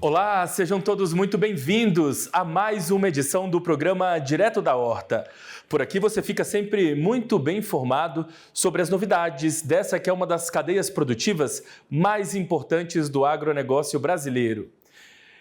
Olá, sejam todos muito bem-vindos a mais uma edição do programa Direto da Horta. Por aqui você fica sempre muito bem informado sobre as novidades dessa que é uma das cadeias produtivas mais importantes do agronegócio brasileiro.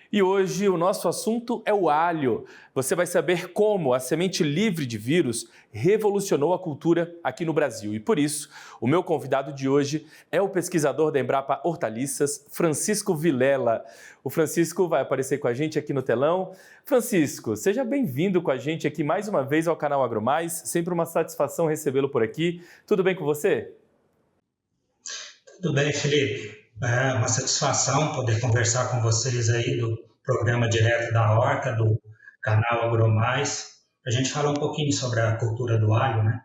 E hoje o nosso assunto é o alho. Você vai saber como a semente livre de vírus revolucionou a cultura aqui no Brasil. E por isso, o meu convidado de hoje é o pesquisador da Embrapa Hortaliças, Francisco Vilela. O Francisco vai aparecer com a gente aqui no telão. Francisco, seja bem-vindo com a gente aqui mais uma vez ao canal AgroMais. Sempre uma satisfação recebê-lo por aqui. Tudo bem com você? Tudo bem, Felipe. É uma satisfação poder conversar com vocês aí do programa Direto da Horta, do canal AgroMais. A gente falar um pouquinho sobre a cultura do alho, né?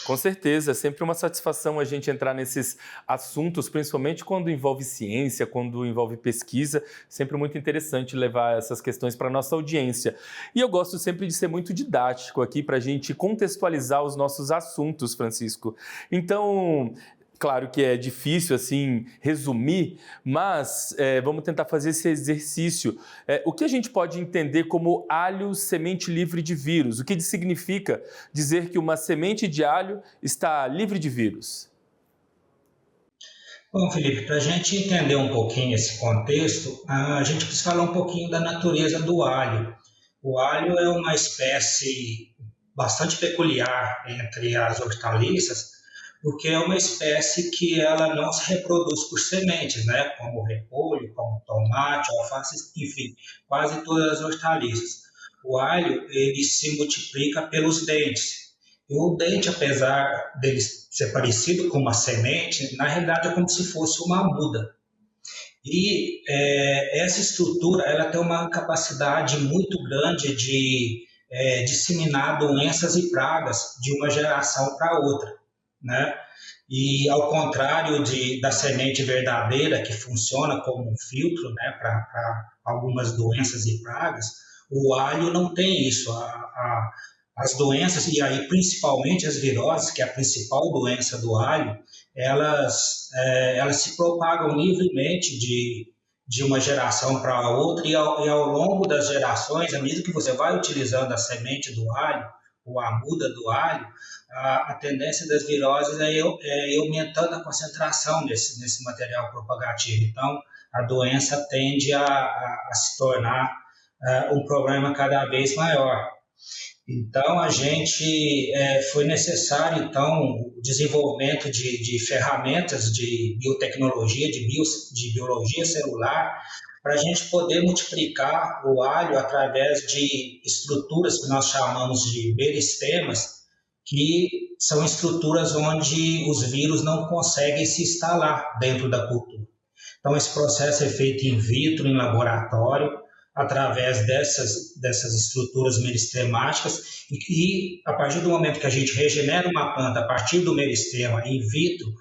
Com certeza, é sempre uma satisfação a gente entrar nesses assuntos, principalmente quando envolve ciência, quando envolve pesquisa, sempre muito interessante levar essas questões para a nossa audiência. E eu gosto sempre de ser muito didático aqui para a gente contextualizar os nossos assuntos, Francisco. Então, claro que é difícil assim resumir, mas vamos tentar fazer esse exercício. O que a gente pode entender como alho semente livre de vírus? O que significa dizer que uma semente de alho está livre de vírus? Bom, Felipe, para a gente entender um pouquinho esse contexto, a gente precisa falar um pouquinho da natureza do alho. O alho é uma espécie bastante peculiar entre as hortaliças, porque é uma espécie que ela não se reproduz por sementes, né? Como o repolho, como o tomate, alface, enfim, quase todas as hortaliças. O alho, ele se multiplica pelos dentes. E o dente, apesar dele ser parecido com uma semente, na realidade é como se fosse uma muda. E essa estrutura, ela tem uma capacidade muito grande de disseminar doenças e pragas de uma geração para outra, né? E ao contrário da semente verdadeira, que funciona como um filtro, né, para algumas doenças e pragas, o alho não tem isso. As doenças, e aí principalmente as viroses, que é a principal doença do alho, elas se propagam livremente de uma geração para outra, e ao longo das gerações, à medida que você vai utilizando a semente do alho, ou a muda do alho, a tendência das viroses é ir aumentando a concentração nesse material propagativo. Então, a doença tende a se tornar um problema cada vez maior. Então, foi necessário, então, o desenvolvimento de ferramentas de biotecnologia, de biologia celular, para a gente poder multiplicar o alho através de estruturas que nós chamamos de meristemas, que são estruturas onde os vírus não conseguem se instalar dentro da cultura. Então, esse processo é feito in vitro, em laboratório, através dessas estruturas meristemáticas, e a partir do momento que a gente regenera uma planta a partir do meristema in vitro,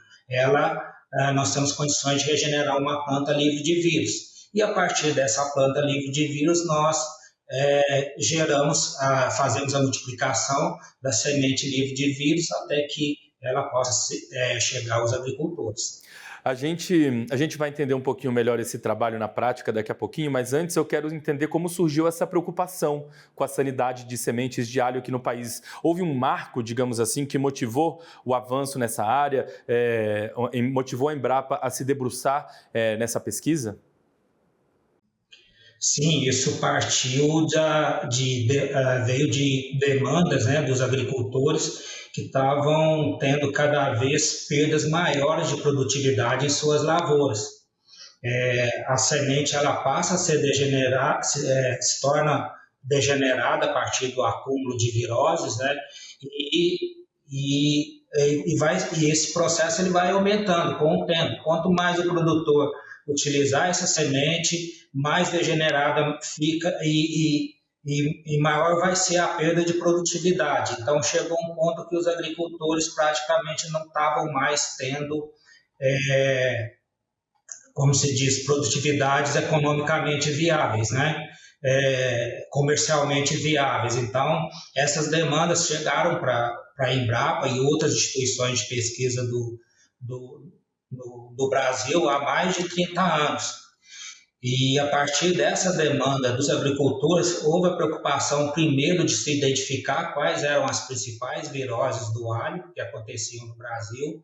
nós temos condições de regenerar uma planta livre de vírus. E a partir dessa planta livre de vírus, nós fazemos a multiplicação da semente livre de vírus até que ela possa chegar aos agricultores. A gente vai entender um pouquinho melhor esse trabalho na prática daqui a pouquinho, mas antes eu quero entender como surgiu essa preocupação com a sanidade de sementes de alho aqui no país. Houve um marco, digamos assim, que motivou o avanço nessa área, motivou a Embrapa a se debruçar nessa pesquisa? Sim, isso partiu veio de demandas, né, dos agricultores que estavam tendo cada vez perdas maiores de produtividade em suas lavouras. A semente ela passa a ser degenerada, se torna degenerada a partir do acúmulo de viroses, né, e esse processo ele vai aumentando com o tempo. Quanto mais o produtor utilizar essa semente, mais degenerada fica e maior vai ser a perda de produtividade. Então, chegou um ponto que os agricultores praticamente não estavam mais tendo, como se diz, produtividades economicamente viáveis, né? Comercialmente viáveis. Então, essas demandas chegaram para a Embrapa e outras instituições de pesquisa do Brasil há mais de 30 anos. E a partir dessa demanda dos agricultores, houve a preocupação primeiro de se identificar quais eram as principais viroses do alho que aconteciam no Brasil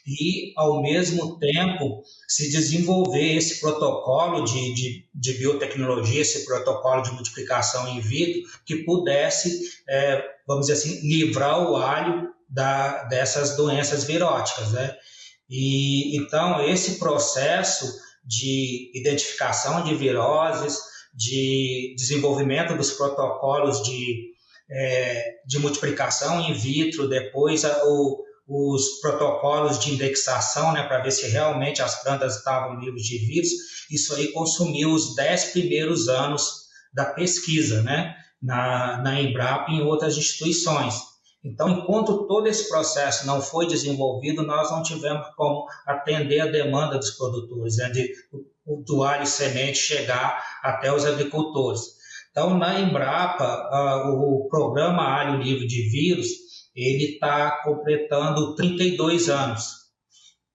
e, ao mesmo tempo, se desenvolver esse protocolo de biotecnologia, esse protocolo de multiplicação in vitro, que pudesse, vamos dizer assim, livrar o alho dessas doenças viróticas, né? E então esse processo de identificação de viroses, de desenvolvimento dos protocolos de multiplicação in vitro, depois os protocolos de indexação, né, para ver se realmente as plantas estavam livres de vírus, isso aí consumiu os 10 primeiros anos da pesquisa, né, na Embrapa e em outras instituições. Então, enquanto todo esse processo não foi desenvolvido, nós não tivemos como atender a demanda dos produtores, né, do alho semente chegar até os agricultores. Então, na Embrapa, o programa Alho Livre de Vírus, ele está completando 32 anos.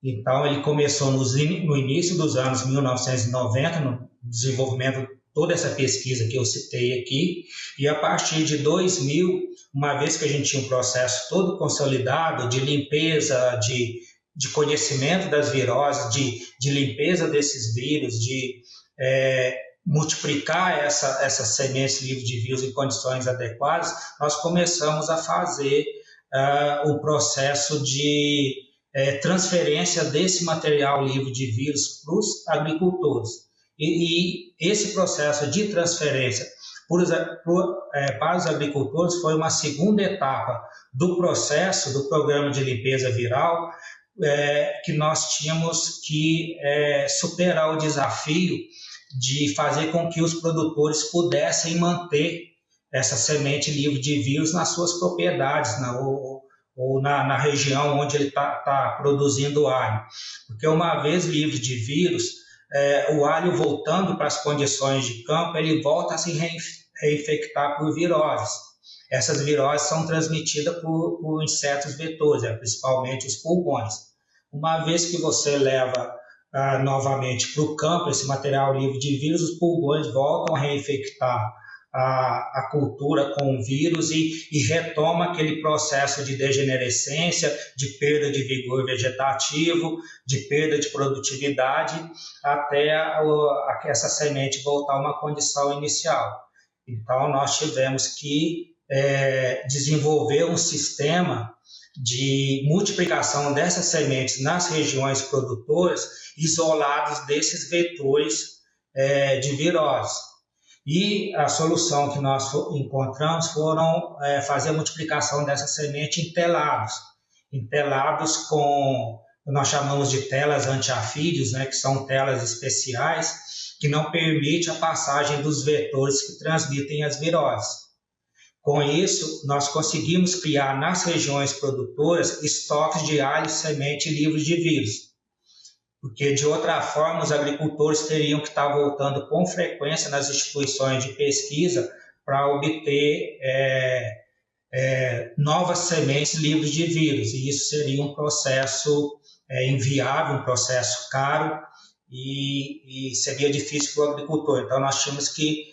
Então, ele começou no início dos anos 1990, no desenvolvimento de toda essa pesquisa que eu citei aqui, e a partir de 2000, uma vez que a gente tinha um processo todo consolidado de limpeza, de conhecimento das viroses, de limpeza desses vírus, de multiplicar essas sementes livres de vírus em condições adequadas, nós começamos a fazer o processo de transferência desse material livre de vírus para os agricultores. E esse processo de transferência para os agricultores foi uma segunda etapa do processo do programa de limpeza viral, que nós tínhamos que superar o desafio de fazer com que os produtores pudessem manter essa semente livre de vírus nas suas propriedades, ou na região onde ele está produzindo alho. Porque uma vez livre de vírus, o alho voltando para as condições de campo, ele volta a se reinfectar por viroses. Essas viroses são transmitidas por insetos vetores, principalmente os pulgões. Uma vez que você leva novamente para o campo esse material livre de vírus, os pulgões voltam a reinfectar a cultura com o vírus e retoma aquele processo de degenerescência, de perda de vigor vegetativo, de perda de produtividade, até essa semente voltar a uma condição inicial. Então, nós tivemos que desenvolver um sistema de multiplicação dessas sementes nas regiões produtoras, isolados desses vetores de virose. E a solução que nós encontramos foram fazer a multiplicação dessa semente em telados com, nós chamamos de telas antiafídeos, né, que são telas especiais que não permitem a passagem dos vetores que transmitem as viroses. Com isso, nós conseguimos criar nas regiões produtoras estoques de alho semente livres de vírus. Porque, de outra forma, os agricultores teriam que estar voltando com frequência nas instituições de pesquisa para obter novas sementes livres de vírus. E isso seria um processo inviável, um processo caro e seria difícil para o agricultor. Então, nós tínhamos que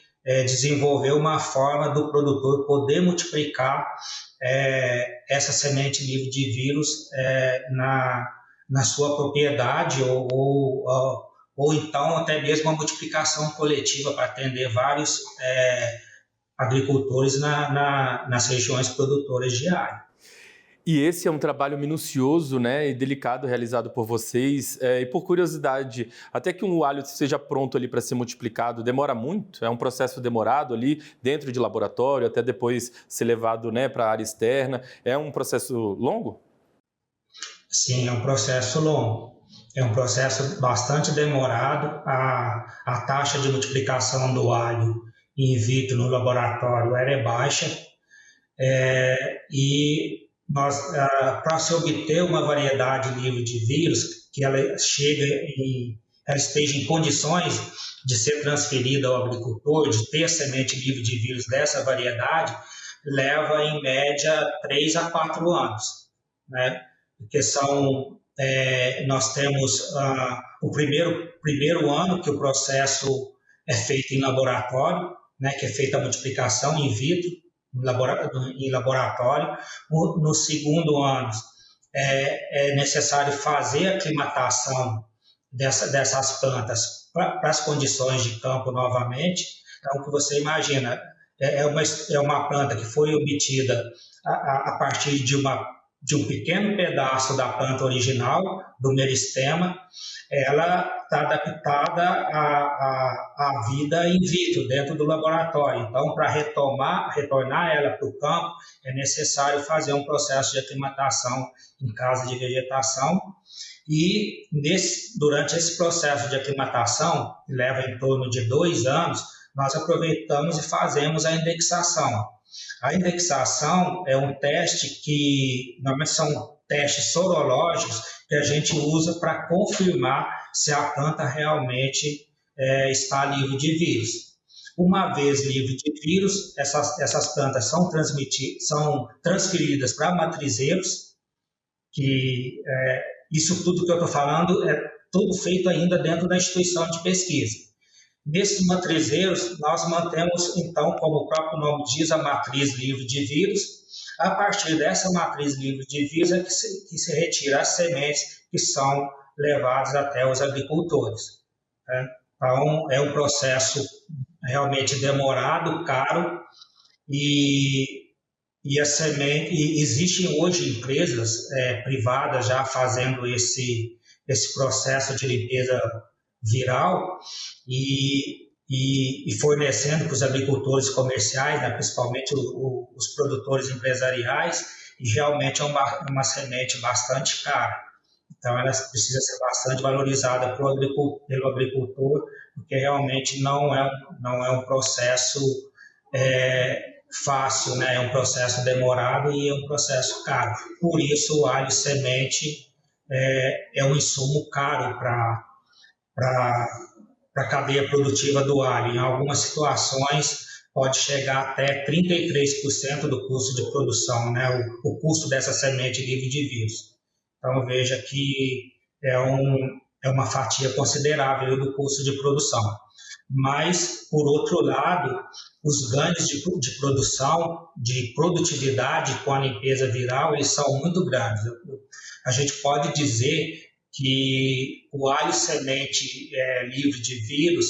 desenvolver uma forma do produtor poder multiplicar essa semente livre de vírus na sua propriedade ou então até mesmo a multiplicação coletiva para atender vários agricultores nas regiões produtoras de alho. E esse é um trabalho minucioso, né, e delicado realizado por vocês. E por curiosidade, até que um alho seja pronto ali para ser multiplicado, demora muito? É um processo demorado ali dentro de laboratório, até depois ser levado, né, para a área externa. É um processo longo? Sim, é um processo longo. É um processo bastante demorado. A taxa de multiplicação do alho in vitro no laboratório é baixa. E para se obter uma variedade livre de vírus, que ela esteja em condições de ser transferida ao agricultor, de ter a semente livre de vírus dessa variedade, leva em média 3 a 4 anos, né? Porque nós temos o primeiro ano que o processo é feito em laboratório, né, que é feita a multiplicação in vitro, em laboratório. No segundo ano, é necessário fazer a aclimatação dessas plantas para as condições de campo novamente. Então, o que você imagina, é uma planta que foi obtida a partir de um pequeno pedaço da planta original, do meristema. Ela está adaptada à vida in vitro, dentro do laboratório. Então, para retornar ela para o campo, é necessário fazer um processo de aclimatação em casa de vegetação. E durante esse processo de aclimatação, que leva em torno de 2 anos, nós aproveitamos e fazemos a indexação. A indexação é um teste que, normalmente são testes sorológicos que a gente usa para confirmar se a planta realmente está livre de vírus. Uma vez livre de vírus, essas plantas são transferidas para matrizeiros, que isso tudo que eu estou falando é tudo feito ainda dentro da instituição de pesquisa. Nesses matrizeiros, nós mantemos, então, como o próprio nome diz, a matriz livre de vírus. A partir dessa matriz livre de vírus é que se retira as sementes que são levadas até os agricultores. Né? Então, é um processo realmente demorado, caro, e existem hoje empresas privadas já fazendo esse processo de limpeza viral e fornecendo para os agricultores comerciais, né, principalmente os produtores empresariais, e realmente é uma semente bastante cara. Então, ela precisa ser bastante valorizada pelo agricultor, porque realmente não é um processo fácil, né? É um processo demorado e é um processo caro. Por isso, o alho semente é um insumo caro para a cadeia produtiva do alho. Em algumas situações, pode chegar até 33% do custo de produção, né? O custo dessa semente livre de vírus. Então, veja que é uma fatia considerável do custo de produção. Mas, por outro lado, os ganhos de produção, de produtividade com a limpeza viral, eles são muito grandes. A gente pode dizer que o alho semente livre de vírus,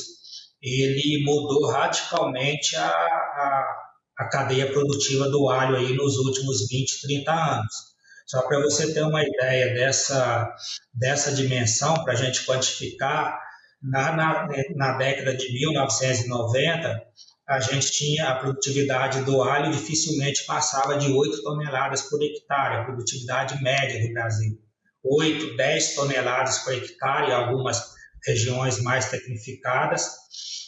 ele mudou radicalmente a cadeia produtiva do alho aí nos últimos 20, 30 anos. Só para você ter uma ideia dessa dimensão, para a gente quantificar, na década de 1990, a gente tinha a produtividade do alho dificilmente passava de 8 toneladas por hectare, a produtividade média do Brasil. 8, 10 toneladas por hectare em algumas regiões mais tecnificadas.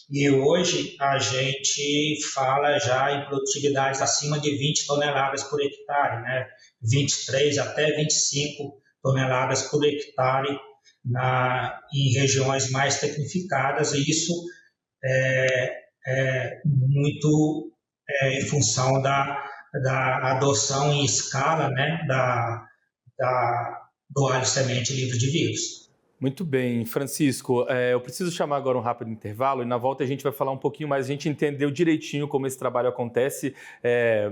E hoje a gente fala já em produtividades acima de 20 toneladas por hectare, né? 23 até 25 toneladas por hectare em regiões mais tecnificadas, e isso é muito em função da adoção em escala, né, do alho semente livre de vírus. Muito bem, Francisco, eu preciso chamar agora um rápido intervalo e na volta a gente vai falar um pouquinho mais, a gente entendeu direitinho como esse trabalho acontece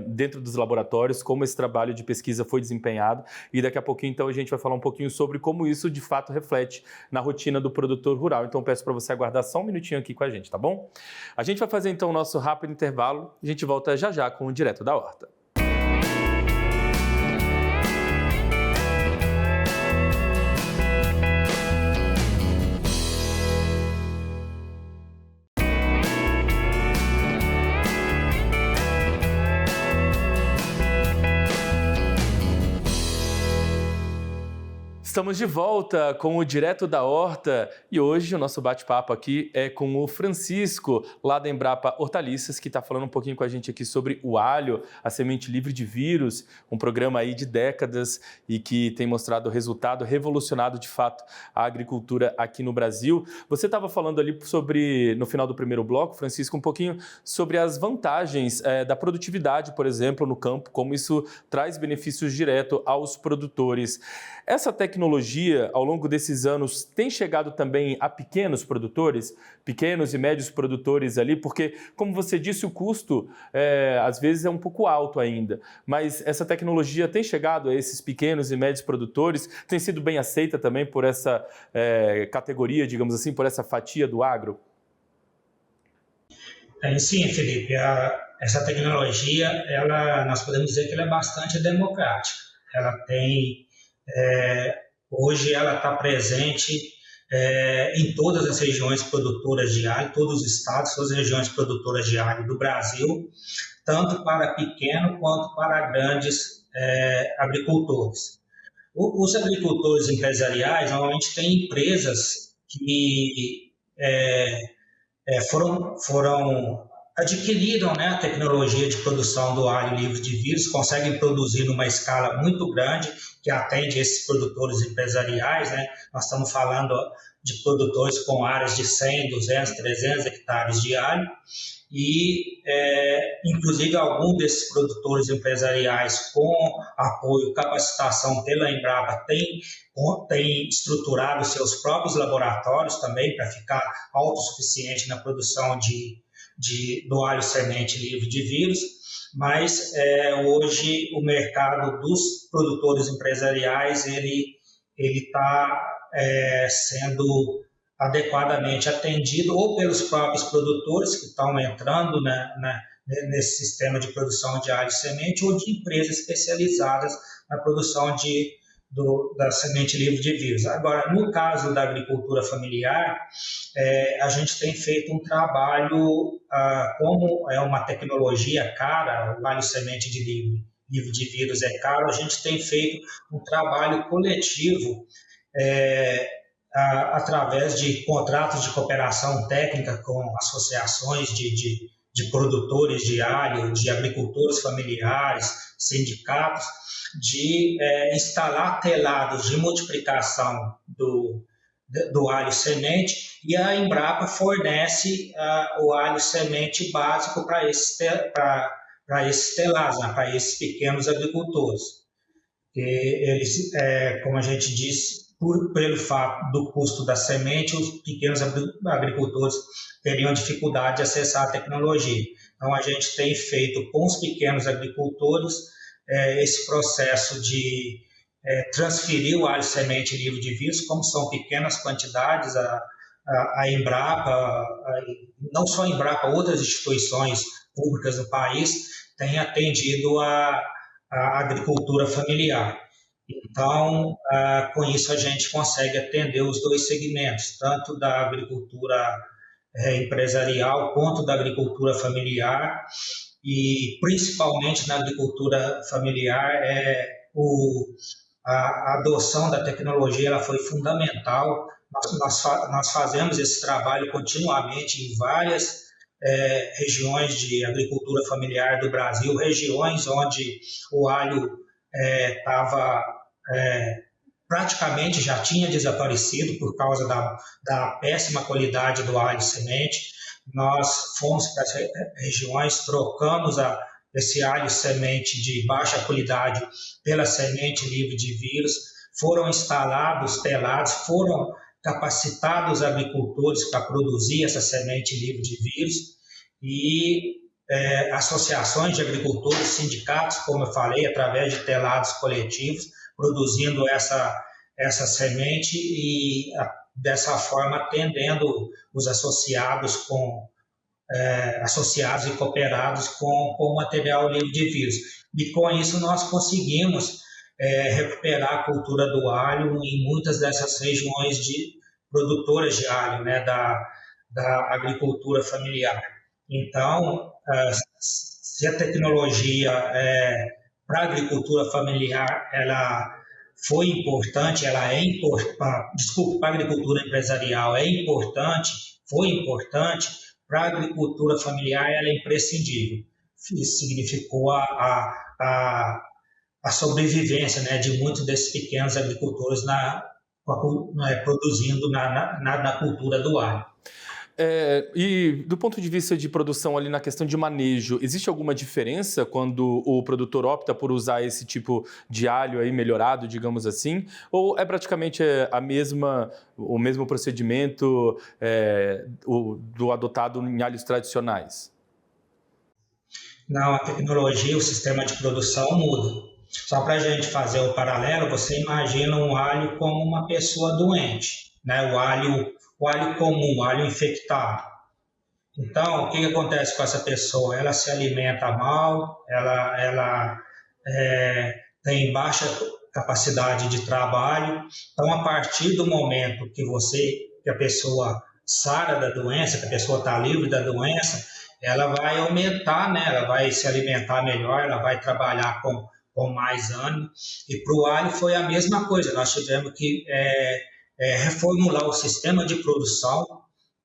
dentro dos laboratórios, como esse trabalho de pesquisa foi desempenhado, e daqui a pouquinho então a gente vai falar um pouquinho sobre como isso de fato reflete na rotina do produtor rural. Então peço para você aguardar só um minutinho aqui com a gente, tá bom? A gente vai fazer então o nosso rápido intervalo e a gente volta já já com o Direto da Horta. Estamos de volta com o Direto da Horta e hoje o nosso bate-papo aqui é com o Francisco, lá da Embrapa Hortaliças, que está falando um pouquinho com a gente aqui sobre o alho, a semente livre de vírus, um programa aí de décadas e que tem mostrado resultado, revolucionado de fato a agricultura aqui no Brasil. Você estava falando ali sobre, no final do primeiro bloco, Francisco, um pouquinho sobre as vantagens da produtividade, por exemplo, no campo, como isso traz benefícios diretos aos produtores. Essa técnica tecnologia, ao longo desses anos, tem chegado também a pequenos produtores, pequenos e médios produtores ali? Porque, como você disse, o custo, às vezes, é um pouco alto ainda. Mas essa tecnologia tem chegado a esses pequenos e médios produtores? Tem sido bem aceita também por essa categoria, digamos assim, por essa fatia do agro? Sim, Felipe. Essa tecnologia, nós podemos dizer que ela é bastante democrática. Ela tem, hoje ela está presente em todas as regiões produtoras de alho, todos os estados, todas as regiões produtoras de alho do Brasil, tanto para pequeno quanto para grandes agricultores. Os agricultores empresariais normalmente têm empresas que adquiriram, né, a tecnologia de produção do alho livre de vírus, conseguem produzir numa escala muito grande, que atende esses produtores empresariais, né? Nós estamos falando de produtores com áreas de 100, 200, 300 hectares de alho, e inclusive alguns desses produtores empresariais com apoio, capacitação pela Embrapa tem estruturado seus próprios laboratórios também para ficar autossuficiente na produção do alho semente livre de vírus, mas hoje o mercado dos produtores empresariais ele está sendo adequadamente atendido ou pelos próprios produtores que estão entrando nesse sistema de produção de alho semente ou de empresas especializadas na produção da semente livre de vírus. Agora, no caso da agricultura familiar, a gente tem feito um trabalho, como é uma tecnologia cara, o alho semente livre de vírus é caro, a gente tem feito um trabalho coletivo através de contratos de cooperação técnica com associações de produtores de alho, de agricultores familiares, sindicatos, de instalar telados de multiplicação do alho semente, e a Embrapa fornece o alho semente básico para esses telados, né, para esses pequenos agricultores. Eles, como a gente disse, pelo fato do custo da semente, os pequenos agricultores teriam dificuldade de acessar a tecnologia. Então, a gente tem feito com os pequenos agricultores esse processo de transferir o alho semente livre de vírus, como são pequenas quantidades, a Embrapa, não só a Embrapa, outras instituições públicas do país têm atendido a agricultura familiar. Então, com isso a gente consegue atender os dois segmentos, tanto da agricultura empresarial quanto da agricultura familiar, e principalmente na agricultura familiar a adoção da tecnologia ela foi fundamental. Nós fazemos esse trabalho continuamente em várias regiões de agricultura familiar do Brasil, regiões onde o alho praticamente já tinha desaparecido por causa da péssima qualidade do alho semente. Nós fomos para as regiões, trocamos esse alho semente de baixa qualidade pela semente livre de vírus, foram instalados telados, foram capacitados agricultores para produzir essa semente livre de vírus, e associações de agricultores, sindicatos, como eu falei, através de telados coletivos, produzindo essa semente e, dessa forma, atendendo os associados associados e cooperados com material livre de vírus. E com isso nós conseguimos recuperar a cultura do alho em muitas dessas regiões produtoras de alho, né, da agricultura familiar. Então, se a tecnologia para a agricultura familiar ela foi importante, ela é importante, para a agricultura empresarial foi importante, para a agricultura familiar ela é imprescindível. Isso significou a sobrevivência, né, de muitos desses pequenos agricultores produzindo na cultura do alho. E do ponto de vista de produção ali na questão de manejo, existe alguma diferença quando o produtor opta por usar esse tipo de alho aí melhorado, digamos assim? Ou é praticamente o mesmo procedimento do adotado em alhos tradicionais? Não, a tecnologia, o sistema de produção muda. Só para a gente fazer o paralelo, você imagina um alho como uma pessoa doente, né? O alho comum, o alho infectado. Então, o que acontece com essa pessoa? Ela se alimenta mal, ela tem baixa capacidade de trabalho. Então, a partir do momento que a pessoa sara da doença, que a pessoa está livre da doença, ela vai aumentar, né? Ela vai se alimentar melhor, ela vai trabalhar com mais ânimo. E para o alho foi a mesma coisa, nós tivemos que reformular o sistema de produção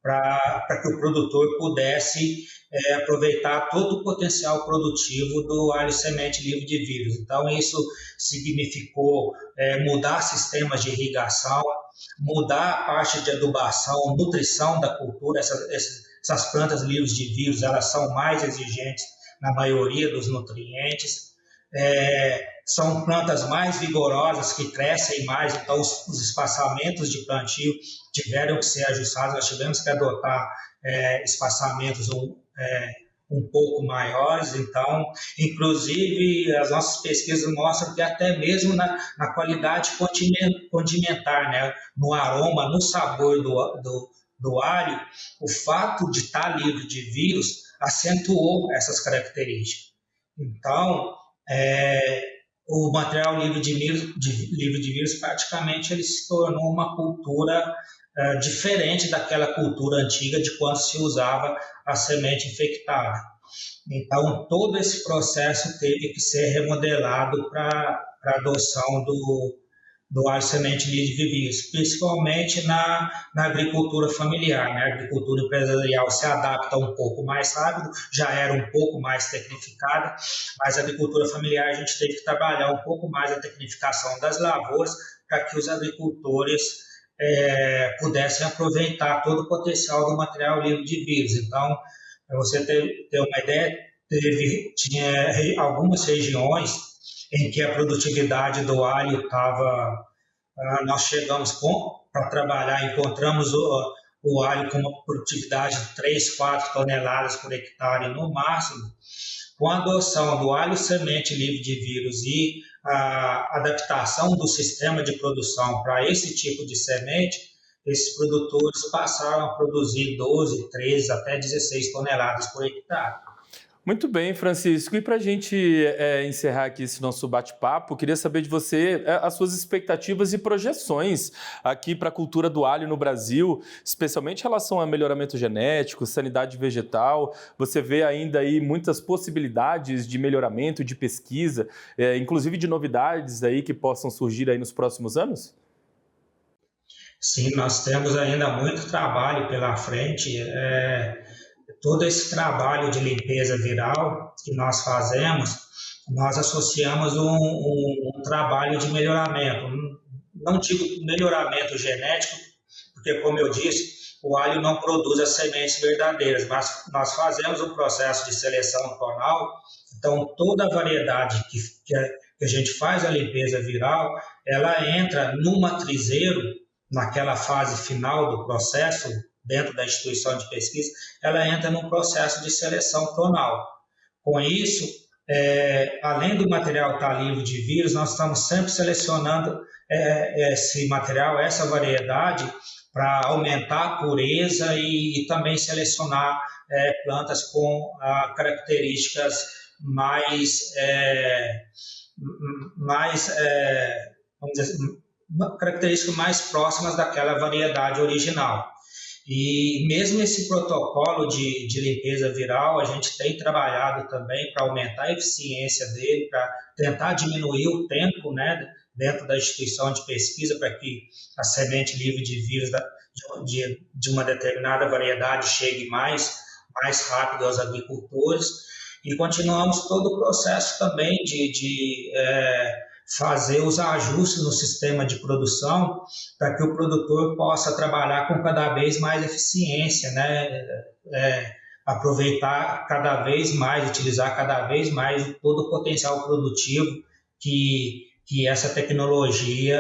para que o produtor pudesse aproveitar todo o potencial produtivo do alho semente livre de vírus. Então, isso significou mudar sistemas de irrigação, mudar a parte de adubação, nutrição da cultura. Essas plantas livres de vírus, elas são mais exigentes na maioria dos nutrientes. São plantas mais vigorosas, que crescem mais, então os espaçamentos de plantio tiveram que ser ajustados, nós tivemos que adotar espaçamentos um pouco maiores. Então, inclusive, as nossas pesquisas mostram que até mesmo na qualidade condimentar, né, no aroma, no sabor do alho, o fato de estar livre de vírus acentuou essas características. Então, o material livre de vírus praticamente ele se tornou uma cultura diferente daquela cultura antiga de quando se usava a semente infectada. Então, todo esse processo teve que ser remodelado para a adoção do alho semente livre de vírus, principalmente na agricultura familiar, né? A agricultura empresarial se adapta um pouco mais rápido, já era um pouco mais tecnificada, mas a agricultura familiar a gente teve que trabalhar um pouco mais a tecnificação das lavouras para que os agricultores pudessem aproveitar todo o potencial do material livre de vírus. Então, para você ter uma ideia, tinha algumas regiões em que a produtividade do alho estava... Nós chegamos para trabalhar, encontramos o alho com uma produtividade de 3, 4 toneladas por hectare no máximo. Com a adoção do alho semente livre de vírus e a adaptação do sistema de produção para esse tipo de semente, esses produtores passaram a produzir 12, 13, até 16 toneladas por hectare. Muito bem, Francisco. E para a gente encerrar aqui esse nosso bate-papo, queria saber de você as suas expectativas e projeções aqui para a cultura do alho no Brasil, especialmente em relação a melhoramento genético, sanidade vegetal. Você vê ainda aí muitas possibilidades de melhoramento, de pesquisa, inclusive de novidades aí que possam surgir aí nos próximos anos? Sim, nós temos ainda muito trabalho pela frente. Todo esse trabalho de limpeza viral que nós fazemos, nós associamos um trabalho de melhoramento. Não digo melhoramento genético, porque, como eu disse, o alho não produz as sementes verdadeiras, mas nós fazemos um processo de seleção clonal. Então, toda a variedade que a gente faz a limpeza viral, ela entra no matrizeiro, naquela fase final do processo, dentro da instituição de pesquisa, ela entra num processo de seleção clonal. Com isso, além do material estar livre de vírus, nós estamos sempre selecionando esse material, essa variedade, para aumentar a pureza e também selecionar plantas com características vamos dizer, características mais próximas daquela variedade original. E mesmo esse protocolo de limpeza viral, a gente tem trabalhado também para aumentar a eficiência dele, para tentar diminuir o tempo, né, dentro da instituição de pesquisa, para que a semente livre de vírus de uma determinada variedade chegue mais rápido aos agricultores. E continuamos todo o processo também de fazer os ajustes no sistema de produção para que o produtor possa trabalhar com cada vez mais eficiência, né? Aproveitar cada vez mais, utilizar cada vez mais todo o potencial produtivo que essa tecnologia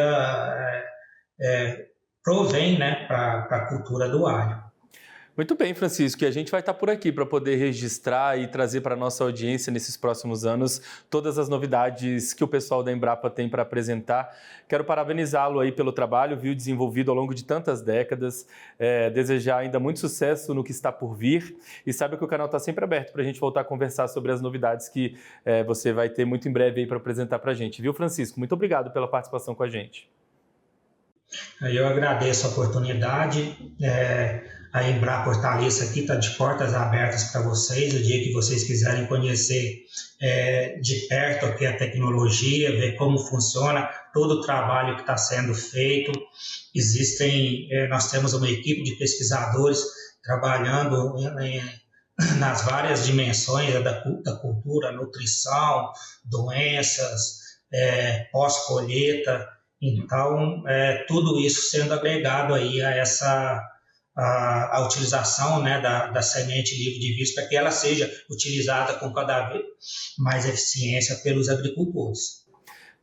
provém, né, para a cultura do alho. Muito bem, Francisco, e a gente vai estar por aqui para poder registrar e trazer para a nossa audiência nesses próximos anos todas as novidades que o pessoal da Embrapa tem para apresentar. Quero parabenizá-lo aí pelo trabalho, viu, desenvolvido ao longo de tantas décadas, desejar ainda muito sucesso no que está por vir e saiba que o canal está sempre aberto para a gente voltar a conversar sobre as novidades que você vai ter muito em breve aí para apresentar para a gente, viu, Francisco? Muito obrigado pela participação com a gente. Eu agradeço a oportunidade. A Embrapa Hortaliça aqui está de portas abertas para vocês. O dia que vocês quiserem conhecer de perto aqui a tecnologia, ver como funciona todo o trabalho que está sendo feito. Nós temos uma equipe de pesquisadores trabalhando nas várias dimensões da cultura, nutrição, doenças, pós-colheita. Então, tudo isso sendo agregado aí a utilização, né, da semente livre de vírus para que ela seja utilizada com cada vez mais eficiência pelos agricultores.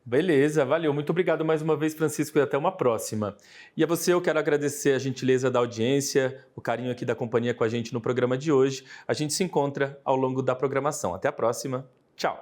Beleza, valeu. Muito obrigado mais uma vez, Francisco, e até uma próxima. E a você eu quero agradecer a gentileza da audiência, o carinho aqui da companhia com a gente no programa de hoje. A gente se encontra ao longo da programação. Até a próxima. Tchau.